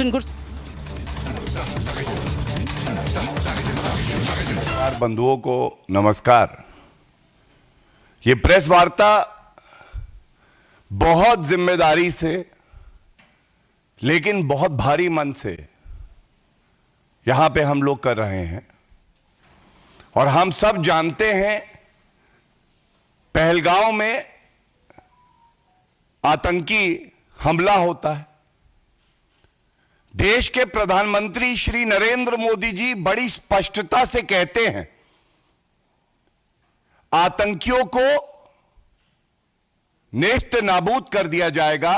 Question good. बंधुओं को नमस्कार। ये प्रेस वार्ता बहुत जिम्मेदारी से लेकिन बहुत भारी मन से यहां पे हम लोग कर रहे हैं और हम सब जानते हैं पहलगांव में आतंकी हमला होता है। देश के प्रधानमंत्री श्री नरेंद्र मोदी जी बड़ी स्पष्टता से कहते हैं आतंकियों को नेस्त नाबूद कर दिया जाएगा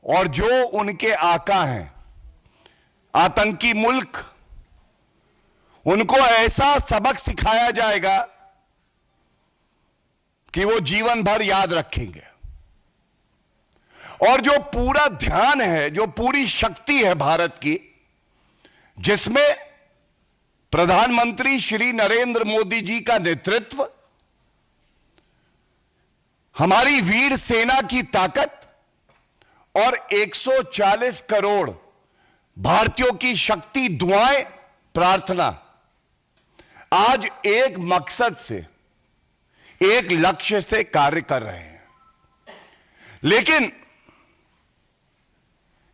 और जो उनके आका हैं आतंकी मुल्क उनको ऐसा सबक सिखाया जाएगा कि वो जीवन भर याद रखेंगे। और जो पूरा ध्यान है, जो पूरी शक्ति है भारत की, जिसमें प्रधानमंत्री श्री नरेंद्र मोदी जी का नेतृत्व, हमारी वीर सेना की ताकत और 140 करोड़ भारतीयों की शक्ति, दुआएं, प्रार्थना आज एक मकसद से, एक लक्ष्य से कार्य कर रहे हैं। लेकिन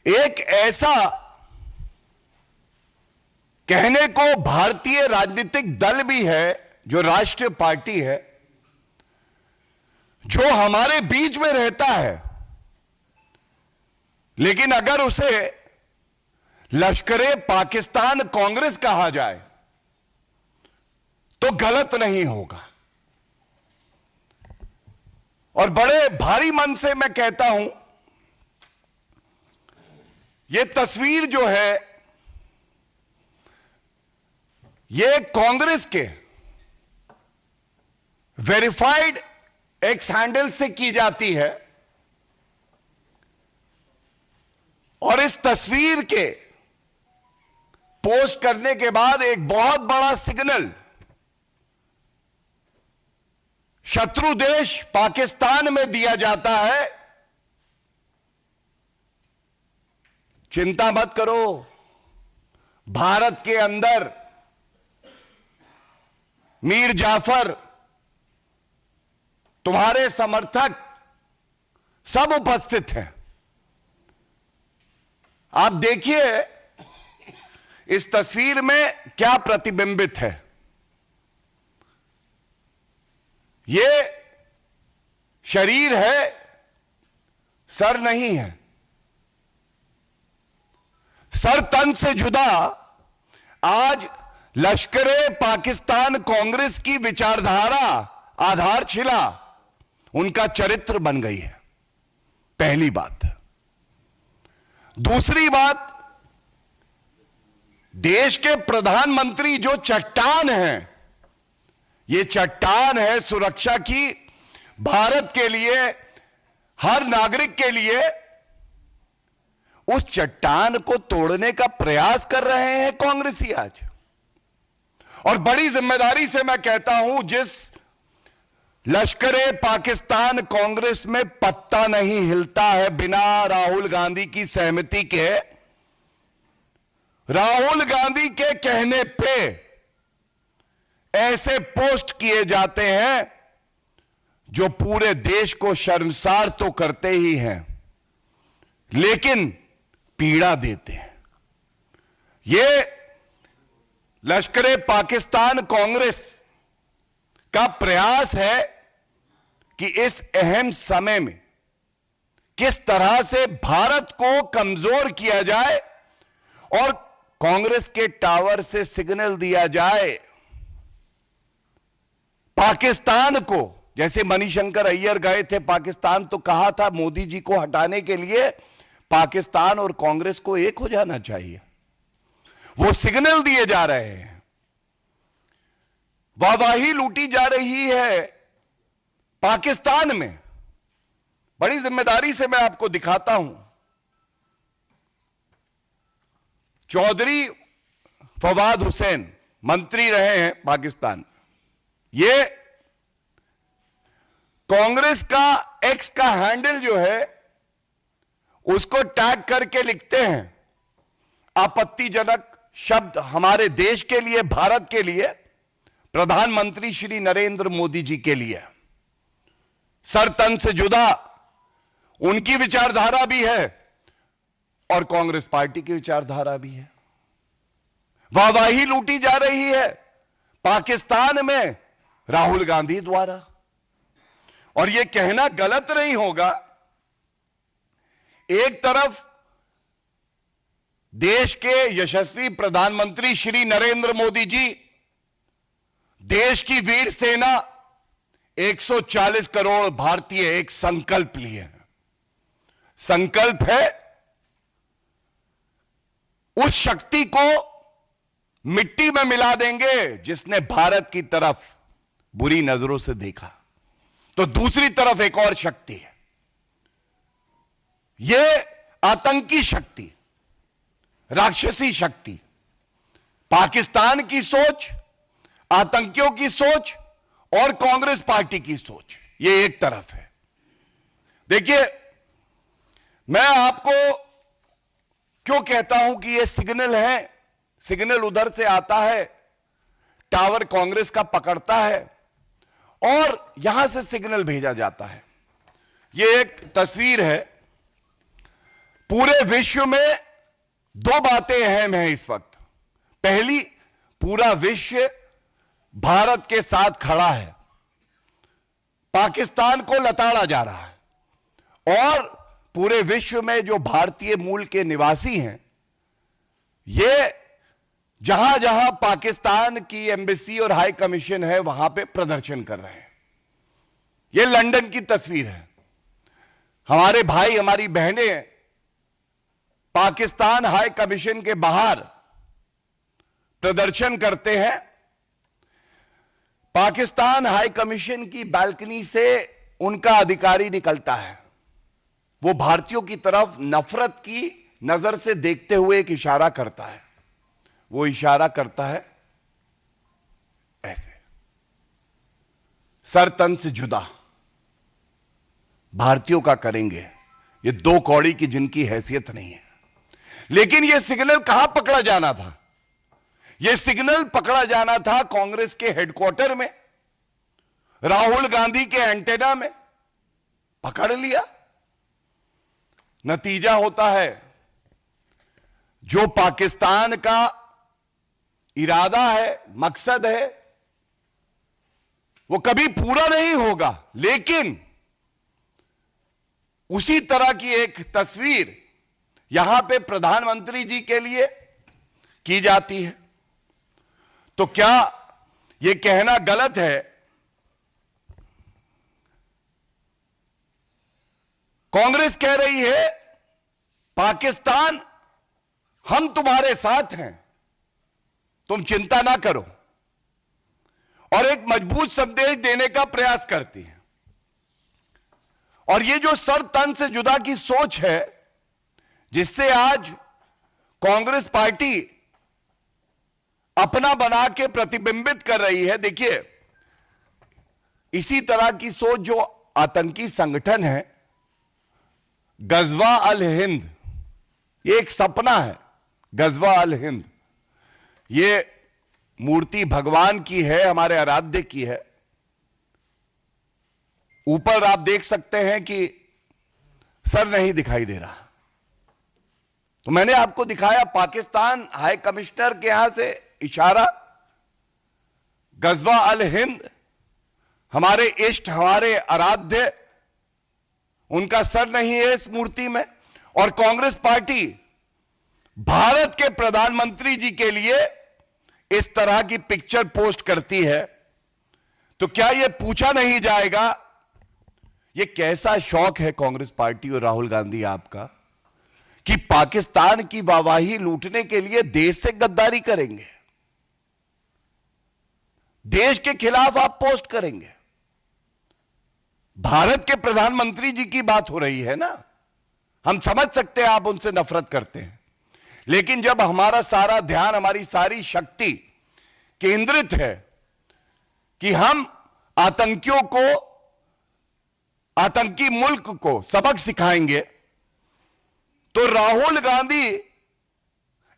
एक ऐसा कहने को भारतीय राजनीतिक दल भी है जो राष्ट्रीय पार्टी है, जो हमारे बीच में रहता है, लेकिन अगर उसे लश्करे पाकिस्तान कांग्रेस कहा जाए तो गलत नहीं होगा। और बड़े भारी मन से मैं कहता हूं, यह तस्वीर जो है यह कांग्रेस के वेरीफाइड एक्स हैंडल से की जाती है और इस तस्वीर के पोस्ट करने के बाद एक बहुत बड़ा सिग्नल शत्रु देश पाकिस्तान में दिया जाता है, चिंता मत करो, भारत के अंदर मीर जाफर, तुम्हारे समर्थक सब उपस्थित हैं। आप देखिए इस तस्वीर में क्या प्रतिबिंबित है। यह शरीर है, सर नहीं है। सर तन से जुदा आज लश्करे पाकिस्तान कांग्रेस की विचारधारा, आधारशिला उनका चरित्र बन गई है। पहली बात। दूसरी बात, देश के प्रधानमंत्री जो चट्टान हैं, यह चट्टान है सुरक्षा की, भारत के लिए, हर नागरिक के लिए, उस चट्टान को तोड़ने का प्रयास कर रहे हैं कांग्रेसी आज। और बड़ी जिम्मेदारी से मैं कहता हूं, जिस लश्करे पाकिस्तान कांग्रेस में पत्ता नहीं हिलता है बिना राहुल गांधी की सहमति के, राहुल गांधी के कहने पे ऐसे पोस्ट किए जाते हैं जो पूरे देश को शर्मसार तो करते ही हैं लेकिन पीड़ा देते हैं। यह लश्करे पाकिस्तान कांग्रेस का प्रयास है कि इस अहम समय में किस तरह से भारत को कमजोर किया जाए और कांग्रेस के टावर से सिग्नल दिया जाए पाकिस्तान को। जैसे मणिशंकर अय्यर गए थे पाकिस्तान तो कहा था मोदी जी को हटाने के लिए पाकिस्तान और कांग्रेस को एक हो जाना चाहिए। वो सिग्नल दिए जा रहे हैं, वाहवाही लूटी जा रही है पाकिस्तान में। बड़ी जिम्मेदारी से मैं आपको दिखाता हूं, चौधरी फवाद हुसैन मंत्री रहे हैं पाकिस्तान। ये कांग्रेस का एक्स का हैंडल जो है उसको टैग करके लिखते हैं आपत्तिजनक शब्द हमारे देश के लिए, भारत के लिए, प्रधानमंत्री श्री नरेंद्र मोदी जी के लिए। सर तन से जुदा उनकी विचारधारा भी है और कांग्रेस पार्टी की विचारधारा भी है। वाहवाही लूटी जा रही है पाकिस्तान में राहुल गांधी द्वारा, और यह कहना गलत नहीं होगा, एक तरफ देश के यशस्वी प्रधानमंत्री श्री नरेंद्र मोदी जी देश की वीर सेना 140 करोड़ भारतीय एक संकल्प लिए हैं। संकल्प है उस शक्ति को मिट्टी में मिला देंगे जिसने भारत की तरफ बुरी नजरों से देखा। तो दूसरी तरफ एक और शक्ति है, यह आतंकी शक्ति, राक्षसी शक्ति, पाकिस्तान की सोच, आतंकियों की सोच और कांग्रेस पार्टी की सोच, यह एक तरफ है। देखिए, मैं आपको क्यों कहता हूं कि यह सिग्नल है, सिग्नल उधर से आता है, टावर कांग्रेस का पकड़ता है और यहां से सिग्नल भेजा जाता है। यह एक तस्वीर है। पूरे विश्व में दो बातें अहम हैं इस वक्त। पहली, पूरा विश्व भारत के साथ खड़ा है, पाकिस्तान को लताड़ा जा रहा है, और पूरे विश्व में जो भारतीय मूल के निवासी हैं, ये जहां जहां पाकिस्तान की एम्बेसी और हाई कमीशन है वहां पे प्रदर्शन कर रहे हैं। यह लंदन की तस्वीर है। हमारे भाई, हमारी बहनें पाकिस्तान हाई कमीशन के बाहर प्रदर्शन करते हैं। पाकिस्तान हाई कमीशन की बालकनी से उनका अधिकारी निकलता है, वो भारतीयों की तरफ नफरत की नजर से देखते हुए एक इशारा करता है। वो इशारा करता है ऐसे, सर तन से जुदा भारतीयों का करेंगे। ये दो कौड़ी की जिनकी हैसियत नहीं है। लेकिन यह सिग्नल कहां पकड़ा जाना था? यह सिग्नल पकड़ा जाना था कांग्रेस के हेडक्वार्टर में, राहुल गांधी के एंटेना में। पकड़ लिया। नतीजा होता है, जो पाकिस्तान का इरादा है, मकसद है, वो कभी पूरा नहीं होगा। लेकिन उसी तरह की एक तस्वीर यहां पे प्रधानमंत्री जी के लिए की जाती है। तो क्या यह कहना गलत है? कांग्रेस कह रही है, पाकिस्तान हम तुम्हारे साथ हैं, तुम चिंता ना करो, और एक मजबूत संदेश देने का प्रयास करती है। और ये जो सर तन से जुदा की सोच है, जिससे आज कांग्रेस पार्टी अपना बना के प्रतिबिंबित कर रही है। देखिए, इसी तरह की सोच जो आतंकी संगठन है गजवा अल हिंद, ये एक सपना है। गजवा अल हिंद, ये मूर्ति भगवान की है, हमारे आराध्य की है। ऊपर आप देख सकते हैं कि सर नहीं दिखाई दे रहा। तो मैंने आपको दिखाया पाकिस्तान हाई कमिश्नर के यहां से इशारा, गजवा अल हिंद, हमारे इष्ट, हमारे आराध्य, उनका सर नहीं है इस मूर्ति में। और कांग्रेस पार्टी भारत के प्रधानमंत्री जी के लिए इस तरह की पिक्चर पोस्ट करती है, तो क्या यह पूछा नहीं जाएगा, यह कैसा शौक है कांग्रेस पार्टी और राहुल गांधी आपका, कि पाकिस्तान की वाहवाही लूटने के लिए देश से गद्दारी करेंगे, देश के खिलाफ आप पोस्ट करेंगे। भारत के प्रधानमंत्री जी की बात हो रही है ना, हम समझ सकते हैं आप उनसे नफरत करते हैं, लेकिन जब हमारा सारा ध्यान, हमारी सारी शक्ति केंद्रित है कि हम आतंकियों को, आतंकी मुल्क को सबक सिखाएंगे, तो राहुल गांधी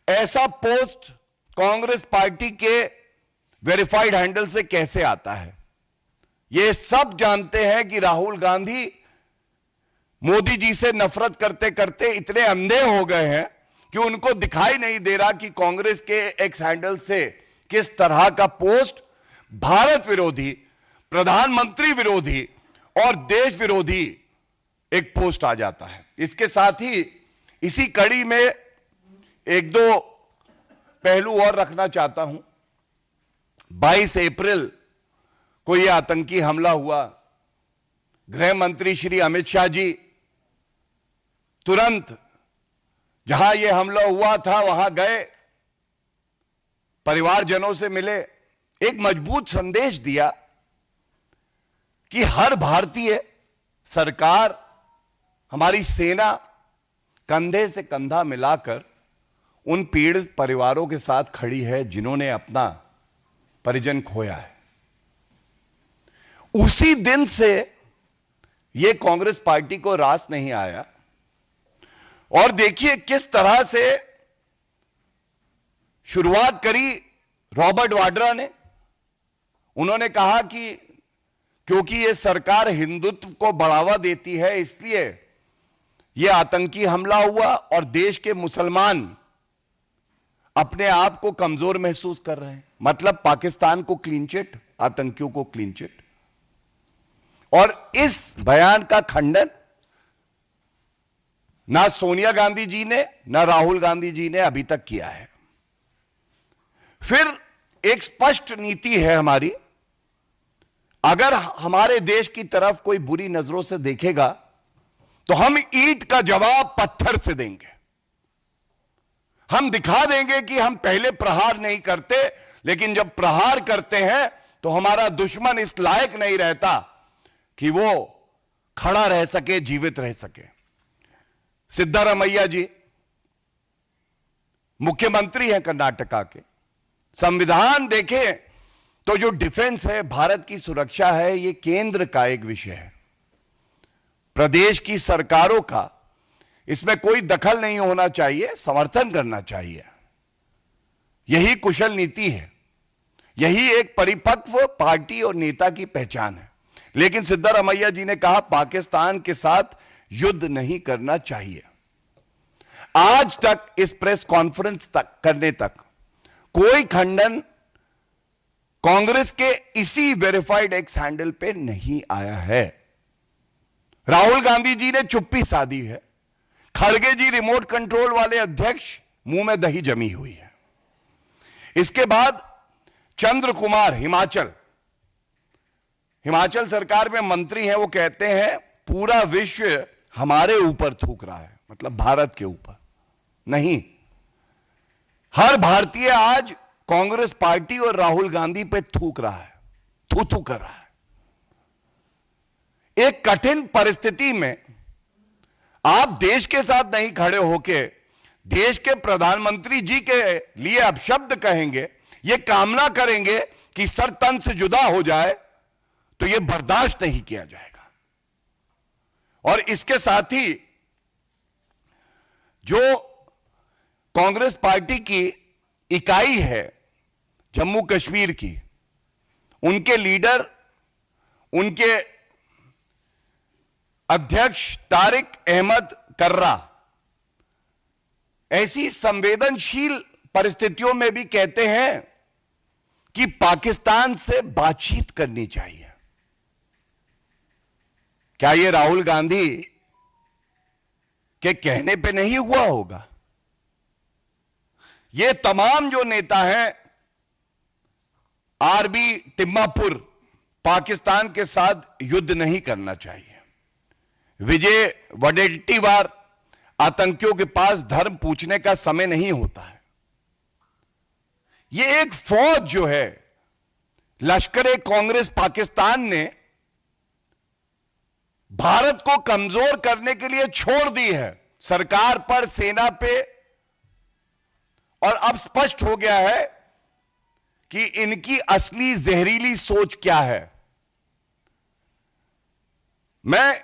ऐसा पोस्ट कांग्रेस पार्टी के वेरीफाइड हैंडल से कैसे आता है? ये सब जानते हैं कि राहुल गांधी मोदी जी से नफरत करते करते इतने अंधे हो गए हैं कि उनको दिखाई नहीं दे रहा कि कांग्रेस के एक्स हैंडल से किस तरह का पोस्ट भारत विरोधी, प्रधानमंत्री विरोधी और देश विरोधी एक पोस्ट आ जाता है। इसके साथ ही इसी कड़ी में एक दो पहलू और रखना चाहता हूं। 22 अप्रैल को यह आतंकी हमला हुआ। गृह मंत्री श्री अमित शाह जी तुरंत जहां यह हमला हुआ था वहां गए, परिवारजनों से मिले, एक मजबूत संदेश दिया कि हर भारतीय, सरकार, हमारी सेना कंधे से कंधा मिलाकर उन पीड़ित परिवारों के साथ खड़ी है जिन्होंने अपना परिजन खोया है। उसी दिन से यह कांग्रेस पार्टी को रास नहीं आया और देखिए किस तरह से शुरुआत करी रॉबर्ट वाड्रा ने। उन्होंने कहा कि क्योंकि यह सरकार हिंदुत्व को बढ़ावा देती है इसलिए यह आतंकी हमला हुआ और देश के मुसलमान अपने आप को कमजोर महसूस कर रहे हैं। मतलब पाकिस्तान को क्लीन चिट, आतंकियों को क्लीन चिट। और इस बयान का खंडन ना सोनिया गांधी जी ने ना राहुल गांधी जी ने अभी तक किया है। फिर एक स्पष्ट नीति है हमारी, अगर हमारे देश की तरफ कोई बुरी नजरों से देखेगा तो हम ईंट का जवाब पत्थर से देंगे। हम दिखा देंगे कि हम पहले प्रहार नहीं करते, लेकिन जब प्रहार करते हैं तो हमारा दुश्मन इस लायक नहीं रहता कि वो खड़ा रह सके, जीवित रह सके। सिद्धारमैया जी मुख्यमंत्री हैं कर्नाटका के। संविधान देखें तो जो डिफेंस है, भारत की सुरक्षा है, ये केंद्र का एक विषय है। प्रदेश की सरकारों का इसमें कोई दखल नहीं होना चाहिए, समर्थन करना चाहिए। यही कुशल नीति है, यही एक परिपक्व पार्टी और नेता की पहचान है। लेकिन सिद्धारमैया जी ने कहा पाकिस्तान के साथ युद्ध नहीं करना चाहिए। आज तक इस प्रेस कॉन्फ्रेंस तक करने तक कोई खंडन कांग्रेस के इसी वेरीफाइड एक्स हैंडल पे नहीं आया है। राहुल गांधी जी ने चुप्पी साधी है। खड़गे जी रिमोट कंट्रोल वाले अध्यक्ष, मुंह में दही जमी हुई है। इसके बाद चंद्र कुमार हिमाचल सरकार में मंत्री हैं, वो कहते हैं पूरा विश्व हमारे ऊपर थूक रहा है, मतलब भारत के ऊपर नहीं। हर भारतीय आज कांग्रेस पार्टी और राहुल गांधी पे थूक रहा है, थू कर रहा है। एक कठिन परिस्थिति में आप देश के साथ नहीं खड़े होके देश के प्रधानमंत्री जी के लिए अपशब्द कहेंगे, ये कामना करेंगे कि सर तन से जुदा हो जाए, तो यह बर्दाश्त नहीं किया जाएगा। और इसके साथ ही जो कांग्रेस पार्टी की इकाई है जम्मू कश्मीर की, उनके लीडर, उनके अध्यक्ष तारिक अहमद कर्रा ऐसी संवेदनशील परिस्थितियों में भी कहते हैं कि पाकिस्तान से बातचीत करनी चाहिए। क्या यह राहुल गांधी के कहने पे नहीं हुआ होगा? ये तमाम जो नेता हैं, आरबी तिम्मापुर, पाकिस्तान के साथ युद्ध नहीं करना चाहिए। विजय वडेट्टीवार, आतंकियों के पास धर्म पूछने का समय नहीं होता है। यह एक फौज जो है, लश्कर-ए कांग्रेस पाकिस्तान ने भारत को कमजोर करने के लिए छोड़ दी है सरकार पर, सेना पे, और अब स्पष्ट हो गया है कि इनकी असली जहरीली सोच क्या है। मैं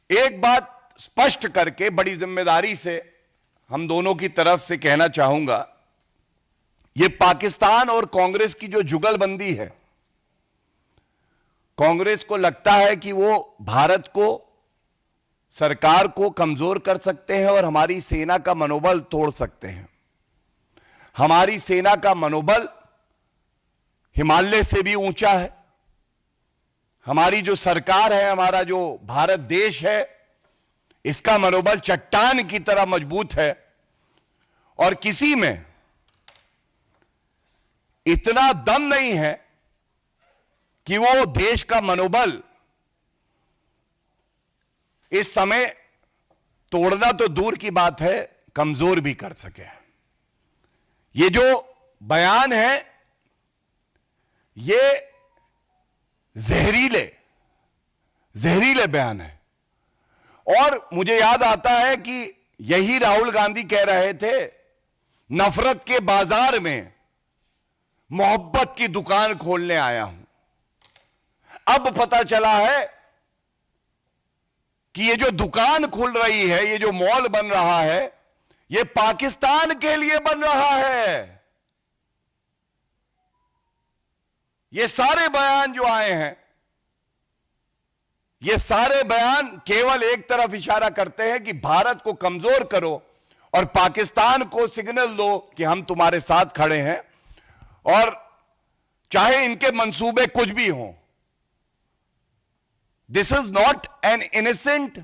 एक बात स्पष्ट करके बड़ी जिम्मेदारी से हम दोनों की तरफ से कहना चाहूंगा, ये पाकिस्तान और कांग्रेस की जो जुगलबंदी है, कांग्रेस को लगता है कि वो भारत को, सरकार को कमजोर कर सकते हैं और हमारी सेना का मनोबल तोड़ सकते हैं। हमारी सेना का मनोबल हिमालय से भी ऊंचा है। हमारी जो सरकार है, हमारा जो भारत देश है, इसका मनोबल चट्टान की तरह मजबूत है और किसी में इतना दम नहीं है कि वो देश का मनोबल इस समय तोड़ना तो दूर की बात है, कमजोर भी कर सके। ये जो बयान है, ये जहरीले बयान है। और मुझे याद आता है कि यही राहुल गांधी कह रहे थे, नफरत के बाजार में मोहब्बत की दुकान खोलने आया हूं। अब पता चला है कि ये जो दुकान खुल रही है, ये जो मॉल बन रहा है, ये पाकिस्तान के लिए बन रहा है। ये सारे बयान जो आए हैं, ये सारे बयान केवल एक तरफ इशारा करते हैं कि भारत को कमजोर करो और पाकिस्तान को सिग्नल दो कि हम तुम्हारे साथ खड़े हैं, और चाहे इनके मंसूबे कुछ भी हों। This is not an innocent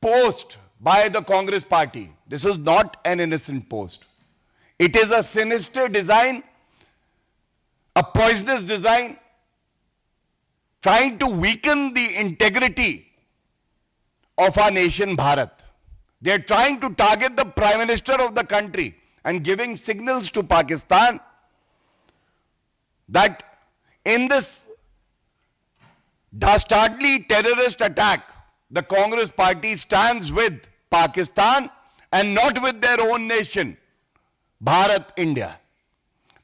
post by the Congress party. This is not an innocent post. It is a sinister design, a poisonous design, trying to weaken the integrity of our nation Bharat. They are trying to target the Prime Minister of the country and giving signals to Pakistan that in this dastardly terrorist attack, the Congress party stands with Pakistan and not with their own nation, Bharat, India.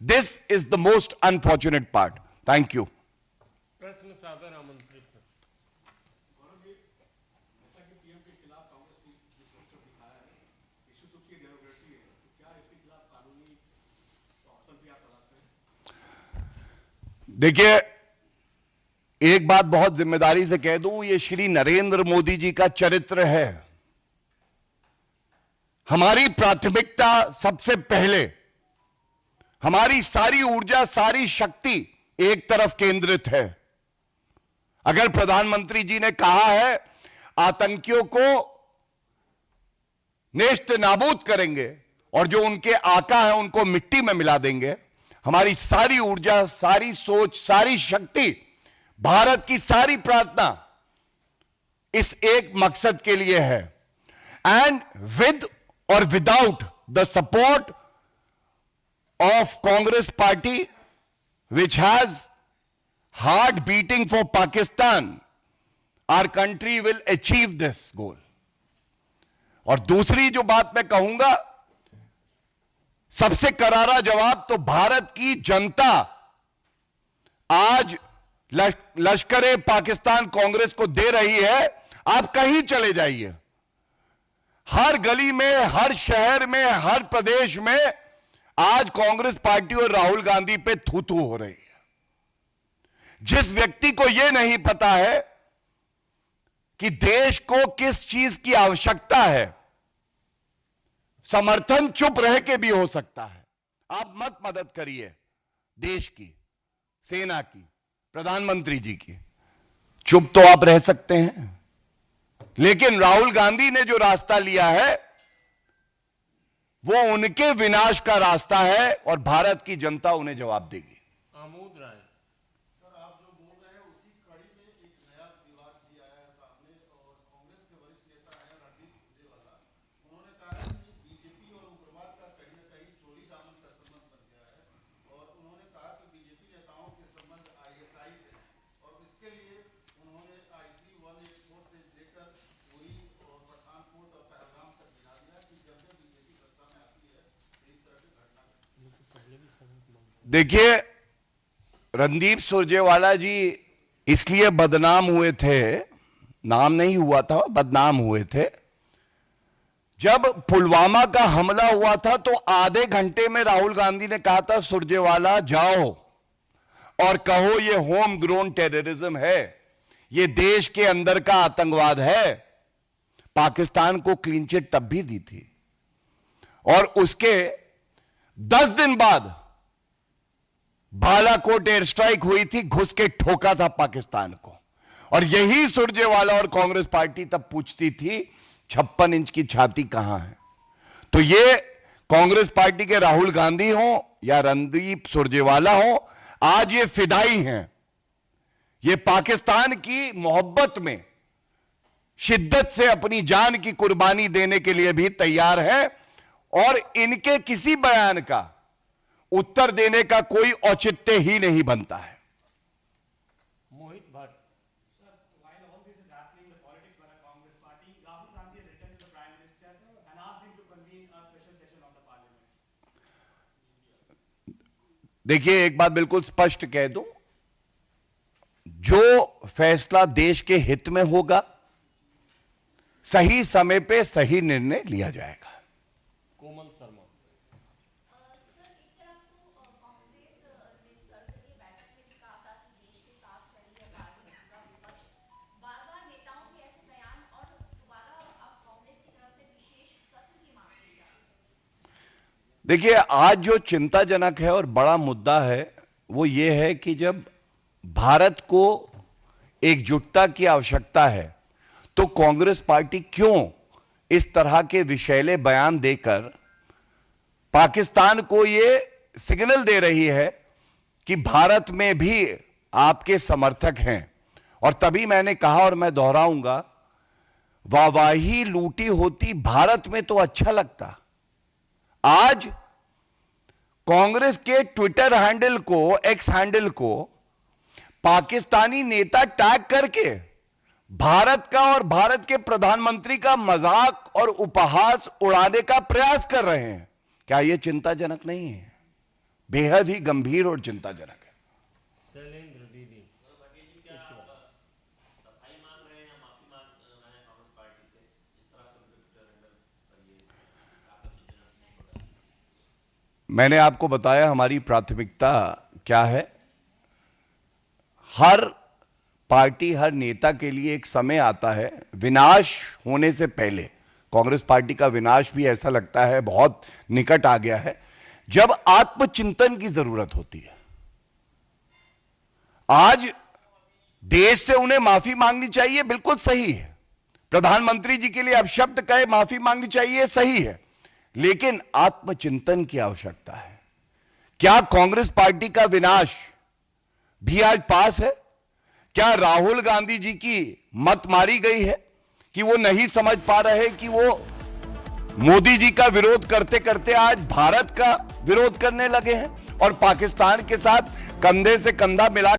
This is the most unfortunate part. Thank you. प्रश्न सादर आमंत्रित है। देखिए, एक बात बहुत जिम्मेदारी से कह दूं, ये श्री नरेंद्र मोदी जी का चरित्र है। हमारी प्राथमिकता सबसे पहले, हमारी सारी ऊर्जा, सारी शक्ति एक तरफ केंद्रित है। अगर प्रधानमंत्री जी ने कहा है आतंकियों को नेस्त नाबूद करेंगे और जो उनके आका है उनको मिट्टी में मिला देंगे, हमारी सारी ऊर्जा, सारी सोच, सारी शक्ति, भारत की सारी प्रार्थना इस एक मकसद के लिए है। एंड विद और without the support of Congress party, which has heart beating for Pakistan, our country will achieve this goal. और दूसरी जो बात मैं कहूंगा, सबसे करारा जवाब तो भारत की जनता आज लश्कर पाकिस्तान कांग्रेस को दे रही है। आप कहीं चले जाइए, हर गली में, हर शहर में, हर प्रदेश में आज कांग्रेस पार्टी और राहुल गांधी पे थू-थू हो रही है। जिस व्यक्ति को यह नहीं पता है कि देश को किस चीज की आवश्यकता है, समर्थन चुप रह के भी हो सकता है। आप मत मदद करिए देश की, सेना की, प्रधानमंत्री जी की। चुप तो आप रह सकते हैं, लेकिन राहुल गांधी ने जो रास्ता लिया है वो उनके विनाश का रास्ता है और भारत की जनता उन्हें जवाब देगी। आमोद राय। सर, आप जो बोल रहे हैं उसी कड़ी में एक नया विवाद भी आया है सामने, और कांग्रेस के वरिष्ठ नेता हैं रणदीप सुरजेवाला। उन्होंने कहा है कि बीजेपी और उग्रवाद का कहीं न कहीं चोरी दामन का संबंध बन गया है, और उन्होंने कहा कि बीजेपी नेताओं के संबंध आईएसआई से, और इसके लिए उन्होंने आईसी 184 से लेकर उरी और पठानकोट और पहलगाम तक गिना दिया कि जब जब बीजेपी सत्ता में आती है इस तरह की घटना। देखिए, रणदीप सुरजेवाला जी इसलिए बदनाम हुए थे, नाम नहीं हुआ था, बदनाम हुए थे, जब पुलवामा का हमला हुआ था तो आधे घंटे में राहुल गांधी ने कहा था सुरजेवाला जाओ और कहो ये होम ग्रोन टेररिज्म है, ये देश के अंदर का आतंकवाद है। पाकिस्तान को क्लीन चिट तब भी दी थी और उसके 10 दिन बाद बालाकोट एयर स्ट्राइक हुई थी, घुस के ठोका था पाकिस्तान को। और यही सुरजेवाला और कांग्रेस पार्टी तब पूछती थी 56 इंच की छाती कहां है। तो ये कांग्रेस पार्टी के राहुल गांधी हो या रणदीप सुरजेवाला हो, आज ये फिदाई हैं, ये पाकिस्तान की मोहब्बत में शिद्दत से अपनी जान की कुर्बानी देने के लिए भी तैयार है और इनके किसी बयान का उत्तर देने का कोई औचित्य ही नहीं बनता है। मोहित Bhatt. While all this is happening, the politics by the Congress party, Rahul Gandhi has written to the Prime Minister and asked him to convene a special session of the Parliament. देखिए, एक बात बिल्कुल स्पष्ट कह दूं, जो फैसला देश के हित में होगा सही समय पे सही निर्णय लिया जाएगा। कोमल शर्मा। सर, एक तरफ तो कांग्रेस ने संसदीय बैठक में भी कहा था कि देश के साथ खड़ी है पार्टी का विपक्ष। बार-बार नेताओं के ऐसे बयान और दोबारा अब कांग्रेस की तरफ से विशेष सत्र की मांग की जा रही है। देखिए, आज जो चिंताजनक है और बड़ा मुद्दा है वो ये है कि जब भारत को एकजुटता की आवश्यकता है तो कांग्रेस पार्टी क्यों इस तरह के विषैले बयान देकर पाकिस्तान को ये सिग्नल दे रही है कि भारत में भी आपके समर्थक हैं। और तभी मैंने कहा और मैं दोहराऊंगा, वाहवाही लूटी होती भारत में तो अच्छा लगता। आज कांग्रेस के ट्विटर हैंडल को, एक्स हैंडल को पाकिस्तानी नेता टैग करके भारत का और भारत के प्रधानमंत्री का मजाक और उपहास उड़ाने का प्रयास कर रहे हैं। क्या यह चिंताजनक नहीं है? बेहद ही गंभीर और चिंताजनक है। शैलेंद्र दीदी। मैंने आपको बताया हमारी प्राथमिकता क्या है। हर पार्टी, हर नेता के लिए एक समय आता है, विनाश होने से पहले, कांग्रेस पार्टी का विनाश भी ऐसा लगता है बहुत निकट आ गया है, जब आत्मचिंतन की जरूरत होती है। आज देश से उन्हें माफी मांगनी चाहिए, बिल्कुल सही है। प्रधानमंत्री जी के लिए अब शब्द कहे माफी मांगनी चाहिए, सही है। लेकिन आत्मचिंतन की आवश्यकता है। क्या कांग्रेस पार्टी का विनाश भी आज पास है? क्या राहुल गांधी जी की मत मारी गई है कि वो नहीं समझ पा रहे कि वो मोदी जी का विरोध करते करते आज भारत का विरोध करने लगे हैं और पाकिस्तान के साथ कंधे से कंधा मिला